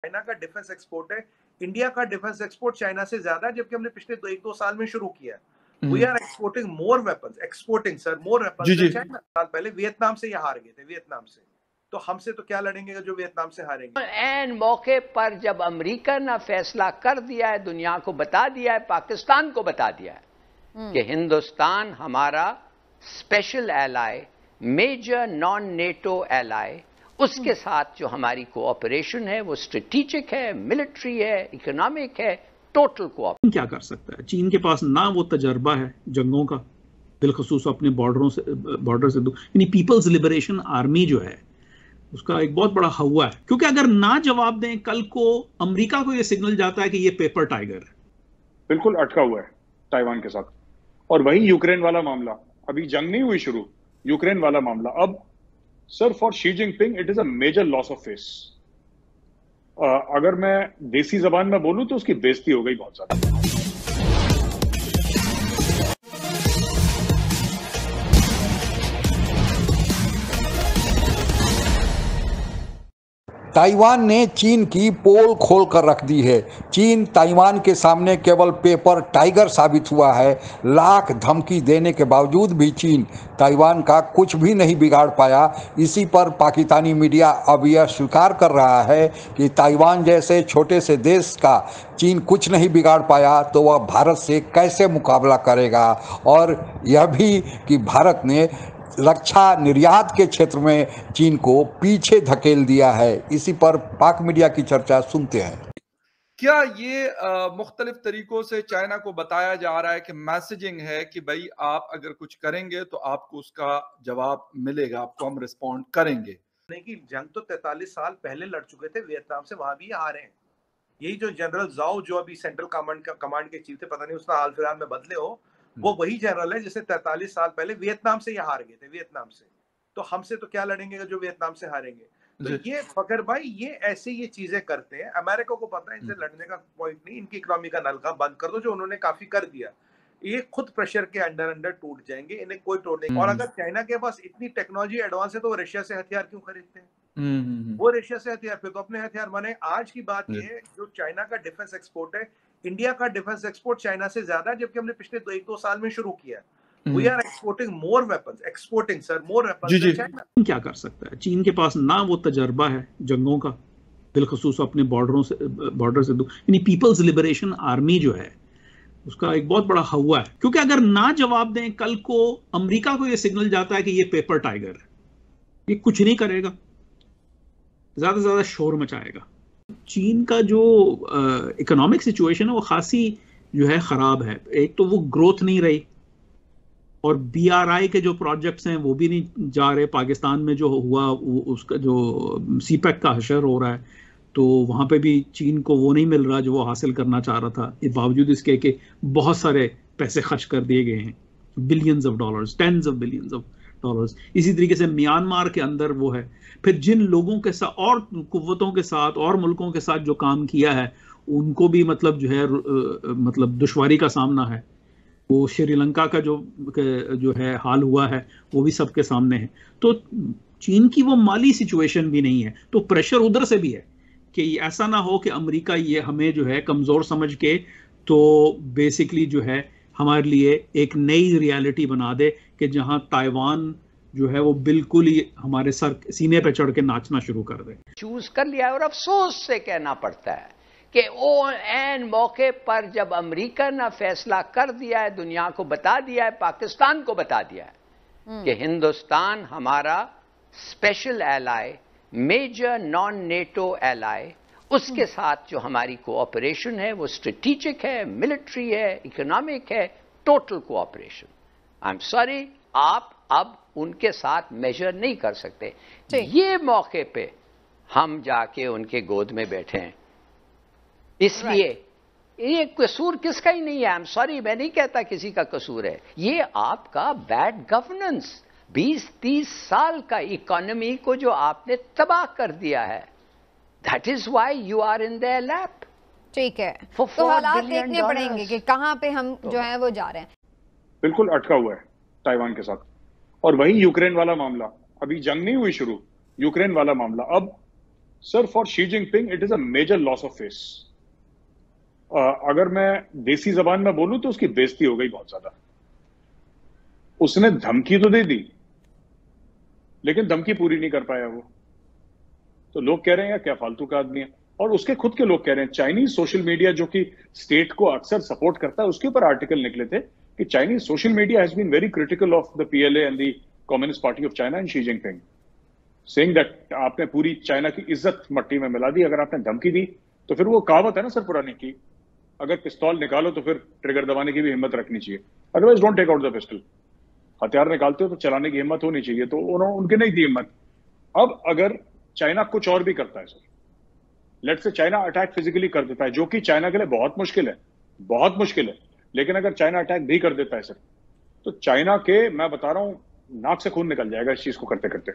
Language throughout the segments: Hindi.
चाइना का डिफेंस एक्सपोर्ट है, इंडिया का डिफेंस एक्सपोर्ट चाइना से ज्यादा है, जबकि हमने पिछले 1-2 साल में शुरू किया है। We are exporting more weapons, exporting sir more weapons than China. साल पहले वियतनाम से ये हार गए थे, वियतनाम से। तो हमसे तो क्या लड़ेंगे जो वियतनाम से हारेंगे। एन मौके पर जब अमेरिका ने फैसला कर दिया है, दुनिया को बता दिया है, पाकिस्तान को बता दिया है कि हिंदुस्तान हमारा special ally, major non NATO ally, उसके साथ जो हमारी कोऑपरेशन है वो स्ट्रेटेजिक है, मिलिट्री है, इकोनॉमिक है, टोटल कोऑपरेशन। क्या कर सकता है? चीन के पास ना वो तजर्बा है जंगों का, बिलखसूस अपने बॉर्डर से यानी पीपल्स लिबरेशन आर्मी जो है उसका एक बहुत बड़ा हवा है, क्योंकि अगर ना जवाब दें कल को अमेरिका को ये सिग्नल जाता है कि ये पेपर टाइगर है। बिल्कुल अटका हुआ है ताइवान के साथ। और वही यूक्रेन वाला मामला, अभी जंग नहीं हुई शुरू, यूक्रेन वाला मामला अब sir for Xi Jinping it is a major loss of face. अगर मैं देसी जबान में बोलूं तो उसकी बेइज्जती हो गई बहुत ज्यादा। ताइवान ने चीन की पोल खोल कर रख दी है। चीन ताइवान के सामने केवल पेपर टाइगर साबित हुआ है। लाख धमकी देने के बावजूद भी चीन ताइवान का कुछ भी नहीं बिगाड़ पाया। इसी पर पाकिस्तानी मीडिया अब यह स्वीकार कर रहा है कि ताइवान जैसे छोटे से देश का चीन कुछ नहीं बिगाड़ पाया तो वह भारत से कैसे मुकाबला करेगा, और यह भी कि भारत ने रक्षा निर्यात के क्षेत्र में चीन को पीछे धकेल दिया है। इसी पर पाक मीडिया की चर्चा सुनते हैं। क्या ये मुख्तलिफ तरीकों से चाइना को बताया जा रहा है कि मैसेजिंग है कि भाई आप अगर कुछ करेंगे तो आपको उसका जवाब मिलेगा, आपको हम रिस्पॉन्ड करेंगे। नहीं कि जंग तो 43 साल पहले लड़ चुके थे वियतनाम से, वहां भी हारे हैं। यही जो जनरल जाओ जो अभी सेंट्रल कमांड के चीफ थे, पता नहीं उसका हाल फिलहाल में बदले हो, वो वही जनरल है जिसे 43 साल पहले वियतनाम से ये हार गए थे, वियतनाम से। तो हमसे तो क्या लड़ेंगे जो वियतनाम से हारेंगे। तो ये फकर भाई ये ऐसे ये चीजें करते हैं। अमेरिका को पता है इनसे लड़ने का पॉइंट नहीं, इनकी इकोनॉमी का नलका बंद कर दो, जो उन्होंने काफी कर दिया। ये खुद प्रेशर के अंडर टूट जाएंगे, इन्हें कोई तोड़ नहीं। और अगर चाइना के पास इतनी टेक्नोलॉजी एडवांस है तो वो रशिया से हथियार क्यों खरीदते हैं? वो रशिया से हथियार, फिर तो अपने हथियार बने। आज की बात ये है, जो चाइना का डिफेंस एक्सपोर्ट है, इंडिया का डिफेंस एक्सपोर्ट चाइना से ज्यादा है, जबकि हमने पिछले 1-2 साल में शुरू किया है। We are exporting more weapons, exporting sir more weapons than China. क्या कर सकता है? चीन के पास ना वो तजर्बा है जंगों का, बिलखसूस अपने बॉर्डर से यानी पीपल्स लिबरेशन आर्मी जो है उसका एक बहुत बड़ा हवा है, क्योंकि अगर ना जवाब दें कल को अमेरिका को ये सिग्नल जाता है कि ये पेपर टाइगर है, ये कुछ नहीं करेगा, ज्यादा से ज्यादा शोर मचाएगा। चीन का जो इकोनॉमिक सिचुएशन है वो खासी जो है खराब है। एक तो वो ग्रोथ नहीं रही, और BRI के जो प्रोजेक्ट्स हैं वो भी नहीं जा रहे। पाकिस्तान में जो हुआ उसका जो CPEC का हशर हो रहा है, तो वहाँ पे भी चीन को वो नहीं मिल रहा जो वो हासिल करना चाह रहा था, ये बावजूद इसके कि बहुत सारे पैसे खर्च कर दिए गए हैं, billions of dollars, tens of billions of dollars. इसी तरीके से म्यांमार के अंदर वो है। फिर जिन लोगों के साथ और कुव्वतों के साथ और मुल्कों के साथ जो काम किया है उनको भी मतलब जो है मतलब दुश्वारी का सामना है। वो श्रीलंका का जो है हाल हुआ है वो भी सबके सामने है। तो चीन की वो माली सिचुएशन भी नहीं है, तो प्रेशर उधर से भी है कि ऐसा ना हो कि अमेरिका ये हमें जो है कमजोर समझ के तो बेसिकली जो है हमारे लिए एक नई रियलिटी बना दे कि जहां ताइवान जो है वो बिल्कुल ही हमारे सर सीने पे चढ़ के नाचना शुरू कर दे। चूज कर लिया, और अफसोस से कहना पड़ता है कि वो एन मौके पर जब अमेरिका ने फैसला कर दिया है, दुनिया को बता दिया है, पाकिस्तान को बता दिया है कि हिंदुस्तान हमारा special ally, major non NATO ally, उसके साथ जो हमारी कोऑपरेशन है वो स्ट्रेटेजिक है, मिलिट्री है, इकोनॉमिक है, total cooperation. I am sorry, आप अब उनके साथ मेजर नहीं कर सकते। ये मौके पे हम जाके उनके गोद में बैठे हैं, इसलिए ये कसूर किसका ही नहीं है। आई एम सॉरी, मैं नहीं कहता किसी का कसूर है, ये आपका बैड गवर्नेंस, 20-30 साल का इकोनॉमी को जो आपने तबाह कर दिया है, that is why you are in their lap. ठीक है, तो हालात देखने पड़ेंगे कि कहां पे हम जो है वो जा रहे हैं। बिल्कुल अटका हुआ है ताइवान के साथ। और वही यूक्रेन वाला मामला, अभी जंग नहीं हुई शुरू, यूक्रेन वाला मामला अब sir for Xi Jinping it is a major loss of face. अगर मैं देसी जबान में बोलूं तो उसकी बेइज्जती हो गई बहुत ज्यादा। उसने धमकी तो दे दी, लेकिन धमकी पूरी नहीं कर पाया वो। तो लोग कह रहे हैं यार क्या फालतू का आदमी है, और उसके खुद के लोग कह रहे हैं। चाइनीज सोशल मीडिया जो कि स्टेट को अक्सर सपोर्ट करता है, उसके ऊपर आर्टिकल निकले थे कि Chinese social media has been very critical of the PLA and the communist party of China and Xi Jinping, saying that आपने पूरी चाइना की इज्जत मट्टी में मिला दी। अगर आपने धमकी दी तो फिर वो कहावत है ना सर पुरानी की, अगर पिस्तौल निकालो तो फिर ट्रिगर दबाने की भी हिम्मत रखनी चाहिए, otherwise don't take out the pistol. हथियार निकालते हो तो चलाने की हिम्मत होनी चाहिए, तो उनके नहीं थी हिम्मत। अब अगर चाइना कुछ और भी करता है sir, let's say China attack physically कर देता है, जो कि चाइना के लिए बहुत मुश्किल है, बहुत मुश्किल है, लेकिन अगर चाइना अटैक भी कर देता है सर, तो चाइना के, मैं बता रहा हूं, नाक से खून निकल जाएगा इस चीज को करते करते,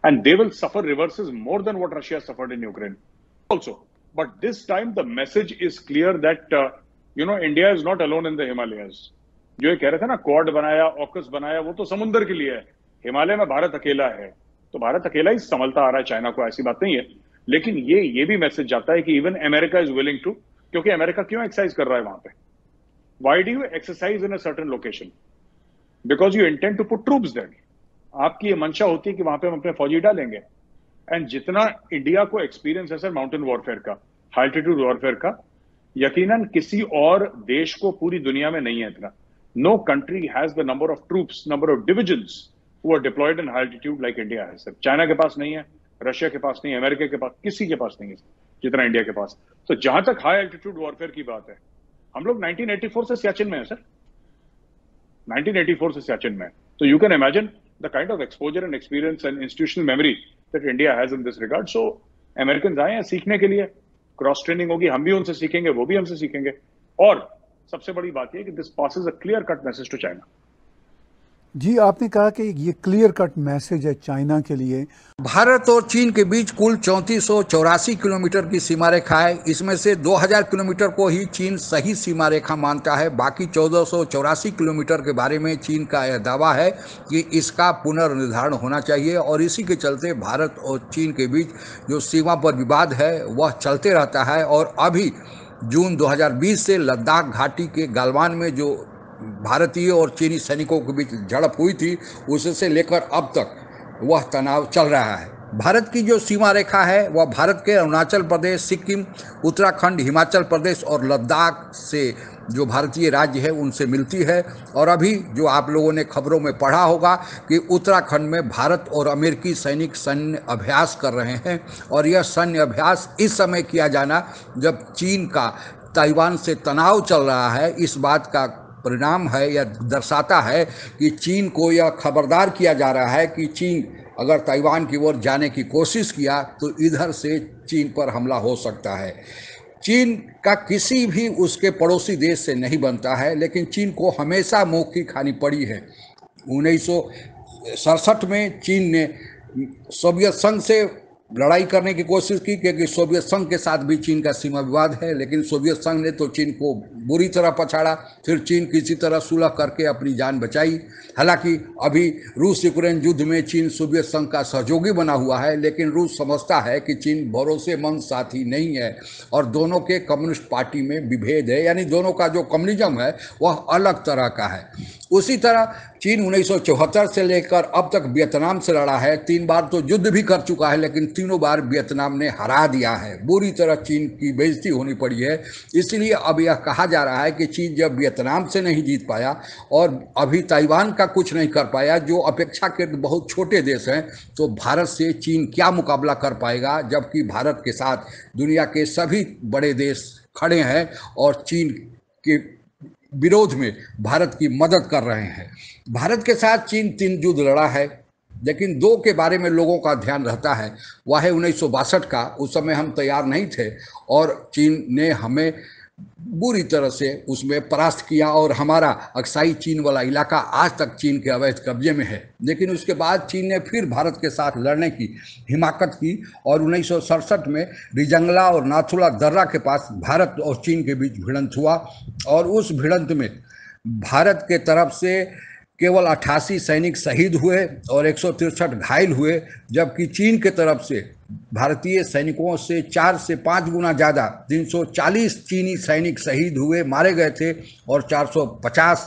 and they will suffer reverses more than what Russia suffered in Ukraine also. But this time the message is clear that India is not alone in the Himalayas. जो ये कह रहे थे ना क्वाड बनाया, ऑकस बनाया, वो तो समुद्र के लिए है, हिमालय में भारत अकेला है। तो भारत अकेला ही संभलता आ रहा है चाइना को, ऐसी बात नहीं है। लेकिन ये भी मैसेज जाता है कि even America is willing to, क्योंकि अमेरिका क्यों एक्सरसाइज कर रहा है वहां पे? Why do you exercise in a certain location? Because you intend to put troops there. आपकी ये मंशा होती है कि वहां पे हम अपने फौजी डालेंगे। एंड जितना इंडिया को एक्सपीरियंस है सर माउंटेन वॉरफेयर का, हाई एल्टीट्यूड वॉरफेयर का, यकीनन किसी और देश को पूरी दुनिया में नहीं है इतना। No country has the number of troops, number of divisions who are deployed in high altitude like India है सर। चाइना के पास नहीं है, रशिया के पास नहीं है, अमेरिका के पास, किसी के पास नहीं है जितना इंडिया के पास। तो जहां तक हाई एल्टीट्यूड वॉरफेयर की बात है, हम लोग 1984 से सियाचिन में है सर, 1984 से सियाचिन में है। तो you can imagine the kind of exposure and experience and institutional memory that India has in this regard. So American आए हैं सीखने के लिए, क्रॉस ट्रेनिंग होगी, हम भी उनसे सीखेंगे, वो भी हमसे सीखेंगे। और सबसे बड़ी बात यह कि this passes a clear cut message to China. जी, आपने कहा कि ये क्लियर कट मैसेज है चाइना के लिए। भारत और चीन के बीच कुल 3484 किलोमीटर की सीमा रेखा है। इसमें से 2000 किलोमीटर को ही चीन सही सीमा रेखा मानता है। बाकी 1484 किलोमीटर के बारे में चीन का यह दावा है कि इसका पुनर्निर्धारण होना चाहिए, और इसी के चलते भारत और चीन के बीच जो सीमा पर विवाद है वह चलते रहता है। और अभी जून 2020 से लद्दाख घाटी के गलवान में जो भारतीय और चीनी सैनिकों के बीच झड़प हुई थी, उससे लेकर अब तक वह तनाव चल रहा है। भारत की जो सीमा रेखा है वह भारत के अरुणाचल प्रदेश, सिक्किम, उत्तराखंड, हिमाचल प्रदेश और लद्दाख से जो भारतीय राज्य है उनसे मिलती है। और अभी जो आप लोगों ने खबरों में पढ़ा होगा कि उत्तराखंड में भारत और अमेरिकी सैनिक सैन्य अभ्यास कर रहे हैं, और यह सैन्य अभ्यास इस समय किया जाना जब चीन का ताइवान से तनाव चल रहा है, इस बात का परिणाम है या दर्शाता है कि चीन को यह खबरदार किया जा रहा है कि चीन अगर ताइवान की ओर जाने की कोशिश किया तो इधर से चीन पर हमला हो सकता है। चीन का किसी भी उसके पड़ोसी देश से नहीं बनता है, लेकिन चीन को हमेशा मुँह की खानी पड़ी है। 1967 में चीन ने सोवियत संघ से लड़ाई करने की कोशिश की, क्योंकि सोवियत संघ के साथ भी चीन का सीमा विवाद है, लेकिन सोवियत संघ ने तो चीन को बुरी तरह पछाड़ा। फिर चीन किसी तरह सुलह करके अपनी जान बचाई। हालांकि अभी रूस यूक्रेन युद्ध में चीन सोवियत संघ का सहयोगी बना हुआ है, लेकिन रूस समझता है कि चीन भरोसेमंद साथी नहीं है और दोनों के कम्युनिस्ट पार्टी में विभेद है, यानी दोनों का जो कम्युनिज्म है वह अलग तरह का है। उसी तरह चीन 1974 से लेकर अब तक वियतनाम से लड़ा है। 3 बार तो युद्ध भी कर चुका है, लेकिन तीनों बार वियतनाम ने हरा दिया है। बुरी तरह चीन की बेइज्जती होनी पड़ी है। इसलिए अब यह कहा जा रहा है कि चीन जब वियतनाम से नहीं जीत पाया और अभी ताइवान का कुछ नहीं कर पाया, जो अपेक्षाकृत बहुत छोटे देश हैं, तो भारत से चीन क्या मुकाबला कर पाएगा, जबकि भारत के साथ दुनिया के सभी बड़े देश खड़े हैं और चीन के विरोध में भारत की मदद कर रहे हैं। भारत के साथ चीन 3 युद्ध लड़ा है, लेकिन 2 के बारे में लोगों का ध्यान रहता है। वह है 1962 का, उस समय हम तैयार नहीं थे और चीन ने हमें बुरी तरह से उसमें परास्त किया और हमारा अक्साई चीन वाला इलाका आज तक चीन के अवैध कब्जे में है। लेकिन उसके बाद चीन ने फिर भारत के साथ लड़ने की हिमाकत की और 1967 में रिजंगला और नाथुला दर्रा के पास भारत और चीन के बीच भिड़ंत हुआ, और उस भिड़ंत में भारत के तरफ से केवल 88 सैनिक शहीद हुए और 163 घायल हुए, जबकि चीन की तरफ से भारतीय सैनिकों से 4 से 5 गुना ज़्यादा 340 चीनी सैनिक शहीद हुए, मारे गए थे और 450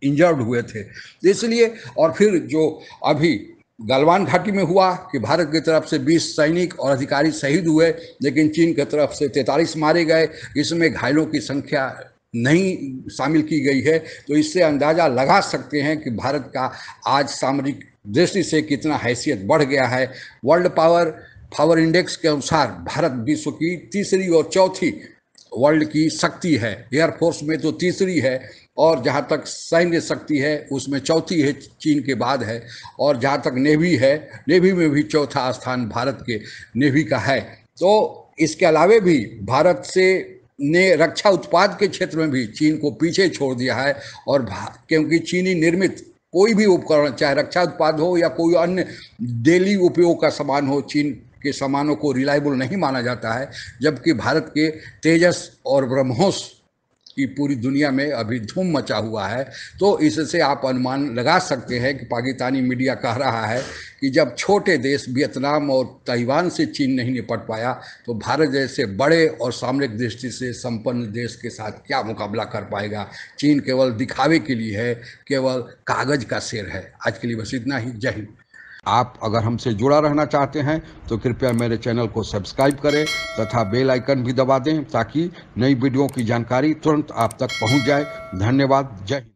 इंजर्ड हुए थे। इसलिए और फिर जो अभी गलवान घाटी में हुआ कि भारत की तरफ से 20 सैनिक और अधिकारी शहीद हुए, लेकिन चीन की तरफ से 43 मारे गए, इसमें घायलों की संख्या नहीं शामिल की गई है। तो इससे अंदाज़ा लगा सकते हैं कि भारत का आज सामरिक दृष्टि से कितना हैसियत बढ़ गया है। वर्ल्ड पावर इंडेक्स के अनुसार भारत विश्व की तीसरी और चौथी वर्ल्ड की शक्ति है। एयरफोर्स में तो तीसरी है, और जहाँ तक सैन्य शक्ति है उसमें चौथी है, चीन के बाद है। और जहाँ तक नेवी है, नेवी में भी चौथा स्थान भारत के नेवी का है। तो इसके अलावे भी भारत से ने रक्षा उत्पाद के क्षेत्र में भी चीन को पीछे छोड़ दिया है। और क्योंकि चीनी निर्मित कोई भी उपकरण, चाहे रक्षा उत्पाद हो या कोई अन्य डेली उपयोग का सामान हो, चीन के सामानों को रिलायबल नहीं माना जाता है, जबकि भारत के तेजस और ब्रह्मोस की पूरी दुनिया में अभी धूम मचा हुआ है। तो इससे आप अनुमान लगा सकते हैं कि पाकिस्तानी मीडिया कह रहा है कि जब छोटे देश वियतनाम और ताइवान से चीन नहीं निपट पाया, तो भारत जैसे बड़े और सामरिक दृष्टि से संपन्न देश के साथ क्या मुकाबला कर पाएगा। चीन केवल दिखावे के लिए है, केवल कागज का शेर है। आज के लिए बस इतना ही। जय हिंद। आप अगर हमसे जुड़ा रहना चाहते हैं तो कृपया मेरे चैनल को सब्सक्राइब करें तथा बेल आइकन भी दबा दें, ताकि नई वीडियो की जानकारी तुरंत आप तक पहुंच जाए। धन्यवाद। जय हिंद।